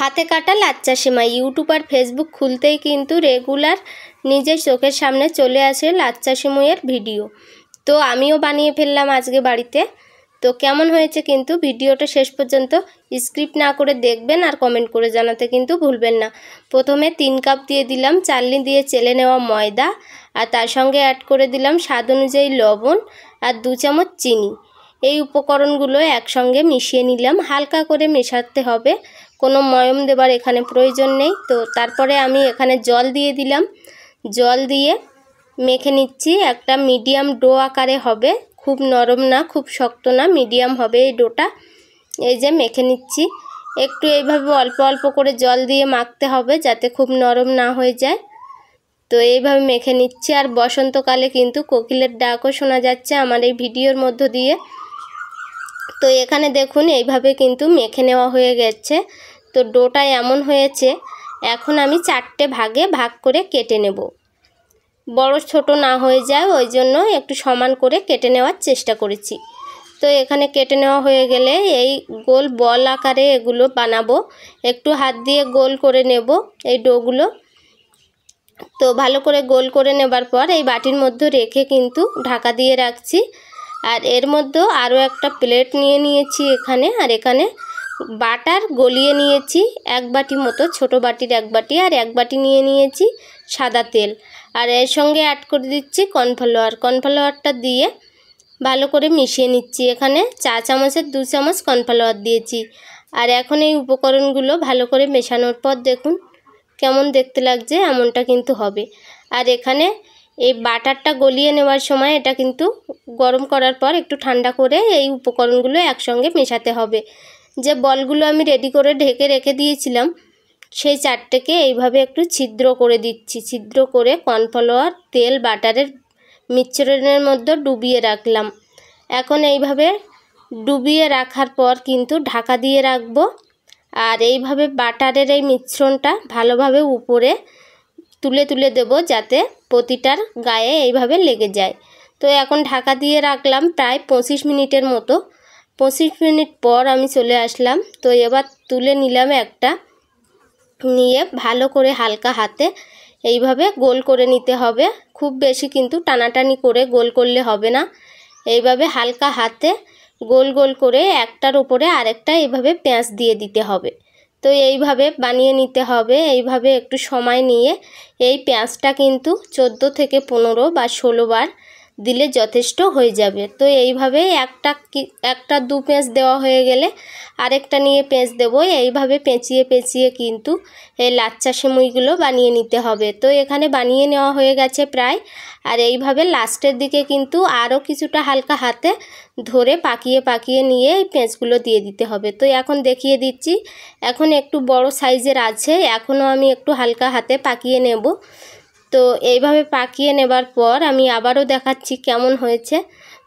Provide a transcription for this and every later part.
হাতে কাটা লাচ্চা সেমাই। ইউটিউব আর ফেসবুক খুলতেই কিন্তু রেগুলার নিজের চোখের সামনে চলে আসে লাচ্চা সেমাইয়ের ভিডিও। তো আমিও বানিয়ে ফেললাম আজকে বাড়িতে। তো কেমন হয়েছে কিন্তু ভিডিওটা শেষ পর্যন্ত স্কিপ না করে দেখবেন আর কমেন্ট করে জানাতে কিন্তু ভুলবেন না। প্রথমে 3 কাপ দিয়ে দিলাম চালনি দিয়ে চেলে নেওয়া ময়দা, আর তার সঙ্গে অ্যাড করে দিলাম স্বাদ অনুযায়ী লবণ আর 2 চামচ চিনি। এই উপকরণগুলো একসঙ্গে মিশিয়ে নিলাম। হালকা করে মেশাতে হবে, কোনো ময়ম দেবার এখানে প্রয়োজন নেই। তো তারপরে আমি এখানে জল দিয়ে দিলাম। জল দিয়ে মেখে নিচ্ছি। একটা মিডিয়াম ডো আকারে হবে, খুব নরম না খুব শক্ত না, মিডিয়াম হবে এই ডোটা। এই যে মেখে নিচ্ছি। একটু এইভাবে অল্প অল্প করে জল দিয়ে মাখতে হবে যাতে খুব নরম না হয়ে যায়। তো এইভাবে মেখে নিচ্ছি। আর বসন্তকালে কিন্তু কোকিলের ডাকও শোনা যাচ্ছে আমার এই ভিডিওর মধ্য দিয়ে। তো এখানে দেখুন এইভাবে কিন্তু মেখে নেওয়া হয়ে গেছে। তো ডোটা এমন হয়েছে। এখন আমি 4টে ভাগে ভাগ করে কেটে নেব, বড় ছোট না হয়ে যায়, ওই জন্য একটু সমান করে কেটে নেওয়ার চেষ্টা করেছি। তো এখানে কেটে নেওয়া হয়ে গেলে এই গোল বল আকারে এগুলো বানাবো। একটু হাত দিয়ে গোল করে নেব এই ডোগুলো। তো ভালো করে গোল করে নেবার পর এই বাটির মধ্যে রেখে কিন্তু ঢাকা দিয়ে রাখছি। আর এর মধ্যে আরও একটা প্লেট নিয়ে নিয়েছি এখানে। আর এখানে বাটার গলিয়ে নিয়েছি 1 বাটি মতো, ছোট বাটির 1 বাটি, আর 1 বাটি নিয়ে নিয়েছি সাদা তেল। আর এর সঙ্গে অ্যাড করে দিচ্ছি কর্নফ্লাওয়ার। কর্নফ্লাওয়ারটা দিয়ে ভালো করে মিশিয়ে নিচ্ছি। এখানে 4 চামচের 2 চামচ কর্নফ্লাওয়ার দিয়েছি। আর এখন এই উপকরণগুলো ভালো করে মেশানোর পর দেখুন কেমন দেখতে লাগছে, এমনটা কিন্তু হবে। আর এখানে এই বাটারটা গলিয়ে নেওয়ার সময় এটা কিন্তু গরম করার পর একটু ঠান্ডা করে এই উপকরণগুলো একসঙ্গে মেশাতে হবে। যে বলগুলো আমি রেডি করে ঢেকে রেখে দিয়েছিলাম সেই 4টেকে এইভাবে একটু ছিদ্র করে দিচ্ছি। ছিদ্র করে কর্নফ্লাওয়ার তেল বাটারের মিশ্রণের মধ্যে ডুবিয়ে রাখলাম। এখন এইভাবে ডুবিয়ে রাখার পর কিন্তু ঢাকা দিয়ে রাখবো। আর এইভাবে বাটারের এই মিশ্রণটা ভালোভাবে উপরে তুলে তুলে দেব যাতে প্রতিটার গায়ে এইভাবে লেগে যায়। তো এখন ঢাকা দিয়ে রাখলাম প্রায় 25 মিনিটের মতো। 25 মিনিট পর আমি চলে আসলাম। তো এবার তুলে নিলাম একটা, নিয়ে ভালো করে হালকা হাতে এইভাবে গোল করে নিতে হবে। খুব বেশি কিন্তু টানাটানি করে গোল করলে হবে না। এইভাবে হালকা হাতে গোল গোল করে একটার উপরে আরেকটা এইভাবে পেঁচ দিয়ে দিতে হবে। তো এইভাবে বানিয়ে নিতে হবে। এইভাবে একটু সময় নিয়ে এই পেঁচটা কিন্তু 14 থেকে 15 বা 16 বার দিলে যথেষ্ট হয়ে যাবে। তো এইভাবে একটা 2 পেঁচ দেওয়া হয়ে গেলে আরেকটা নিয়ে পেঁচ দেবো। এইভাবে পেঁচিয়ে পেঁচিয়ে কিন্তু এই লাচ্চা সেমাইগুলো বানিয়ে নিতে হবে। তো এখানে বানিয়ে নেওয়া হয়ে গেছে প্রায়। আর এইভাবে লাস্টের দিকে কিন্তু আরও কিছুটা হালকা হাতে ধরে পাকিয়ে পাকিয়ে নিয়ে এই পেঁচগুলো দিয়ে দিতে হবে। তো এখন দেখিয়ে দিচ্ছি। এখন একটু বড় সাইজের আছে, এখনও আমি একটু হালকা হাতে পাকিয়ে নেব। তো এইভাবে পাকিয়ে নেবার পর আমি আবারও দেখাচ্ছি কেমন হয়েছে।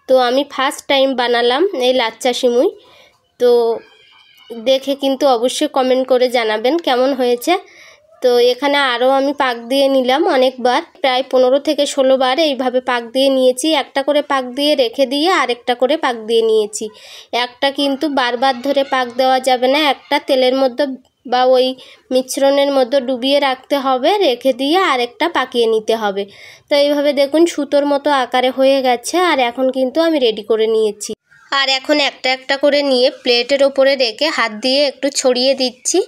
তো আমি ফার্স্ট টাইম বানালাম এই লাচ্চা সেমাই। তো দেখে কিন্তু অবশ্যই কমেন্ট করে জানাবেন কেমন হয়েছে। তো এখানে আরও আমি পাক দিয়ে নিলাম অনেকবার, প্রায় 15 থেকে 16 বার এইভাবে পাক দিয়ে নিয়েছি। একটা করে পাক দিয়ে রেখে দিয়ে আরেকটা করে পাক দিয়ে নিয়েছি। একটা কিন্তু বারবার ধরে পাক দেওয়া যাবে না, একটা তেলের মধ্যে বা ওই মিশ্রণের মধ্যে ডুবিয়ে রাখতে হবে, রেখে দিয়ে আরেকটা পাকিয়ে নিতে হবে। তো এইভাবে দেখুন সুতোর মতো আকারে হয়ে গেছে। আর এখন কিন্তু আমি রেডি করে নিয়েছি। আর এখন একটা একটা করে নিয়ে প্লেটের ওপরে রেখে হাত দিয়ে একটু ছড়িয়ে দিচ্ছি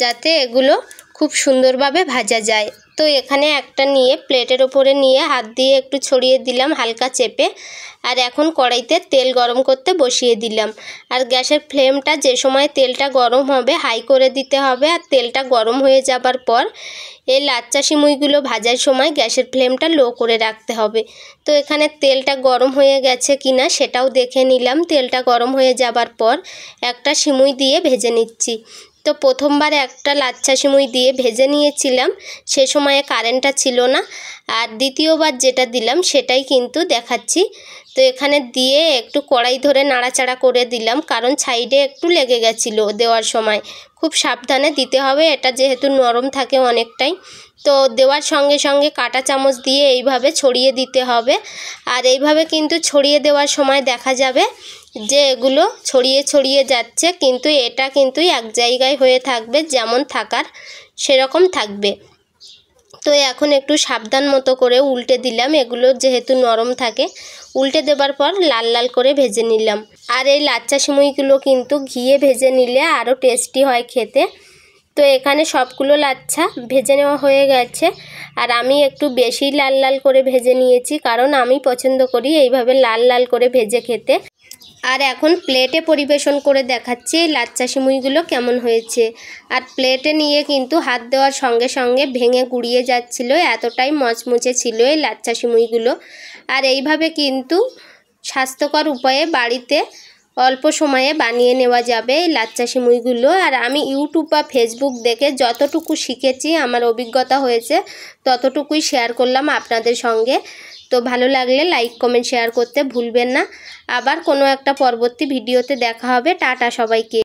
যাতে এগুলো খুব সুন্দরভাবে ভাজা যায়। তো এখানে একটা নিয়ে প্লেটের ওপরে নিয়ে হাত দিয়ে একটু ছড়িয়ে দিলাম হালকা চেপে। আর এখন কড়াইতে তেল গরম করতে বসিয়ে দিলাম। আর গ্যাসের ফ্লেমটা যে সময় তেলটা গরম হবে হাই করে দিতে হবে। আর তেলটা গরম হয়ে যাবার পর এই লাচ্চা সেমাইগুলো ভাজার সময় গ্যাসের ফ্লেমটা লো করে রাখতে হবে। তো এখানে তেলটা গরম হয়ে গেছে কিনা সেটাও দেখে নিলাম। তেলটা গরম হয়ে যাবার পর একটা সেমাই দিয়ে ভেজে নিচ্ছি। তো প্রথমবার একটা লাচ্চা সেমাই দিয়ে ভেজে নিয়েছিলাম, সে সময়ে কারেন্টটা ছিল না। আর দ্বিতীয়বার যেটা দিলাম সেটাই কিন্তু দেখাচ্ছি। তো এখানে দিয়ে একটু কড়াই ধরে নাড়াচাড়া করে দিলাম, কারণ সাইডে একটু লেগে গেছিলো দেওয়ার সময়। খুব সাবধানে দিতে হবে, এটা যেহেতু নরম থাকে অনেকটাই। তো দেওয়ার সঙ্গে সঙ্গে কাঁটা চামচ দিয়ে এইভাবে ছড়িয়ে দিতে হবে। আর এইভাবে কিন্তু ছড়িয়ে দেওয়ার সময় দেখা যাবে যে এগুলো ছড়িয়ে ছড়িয়ে যাচ্ছে, কিন্তু এটা কিন্তু এক জায়গায় হয়ে থাকবে, যেমন থাকার সেরকম থাকবে। তো এখন একটু সাবধান মতো করে উল্টে দিলাম, এগুলো যেহেতু নরম থাকে। উল্টে দেবার পর লাল লাল করে ভেজে নিলাম। আর এই লাচ্চা সিমুইগুলো কিন্তু ঘিয়ে ভেজে নিলে আরও টেস্টি হয় খেতে। তো এখানে সবগুলো লাচ্ছা ভেজে নেওয়া হয়ে গেছে, আর আমি একটু বেশি লাল লাল করে ভেজে নিয়েছি, কারণ আমি পছন্দ করি এইভাবে লাল লাল করে ভেজে খেতে। আর এখন প্লেটে পরিবেশন করে দেখাচ্ছি এই লাচ্চা সিমুইগুলো কেমন হয়েছে। আর প্লেটে নিয়ে কিন্তু হাত দেওয়ার সঙ্গে সঙ্গে ভেঙে গুড়িয়ে যাচ্ছিল, এতটাই মচমুচে ছিল এই লাচ্চা সিমুইগুলো। আর এইভাবে কিন্তু স্বাস্থ্যকর উপায়ে বাড়িতে অল্প সময়ে বানিয়ে নেওয়া যাবে এই লাচ্চা সিমুইগুলো। আর আমি ইউটিউব বা ফেসবুক দেখে যতটুকু শিখেছি, আমার অভিজ্ঞতা হয়েছে, ততটুকুই শেয়ার করলাম আপনাদের সঙ্গে। তো ভালো লাগলে লাইক কমেন্ট শেয়ার করতে ভুলবেন না। আবার কোনো একটা পরবর্তী ভিডিওতে দেখা হবে। টাটা সবাইকে।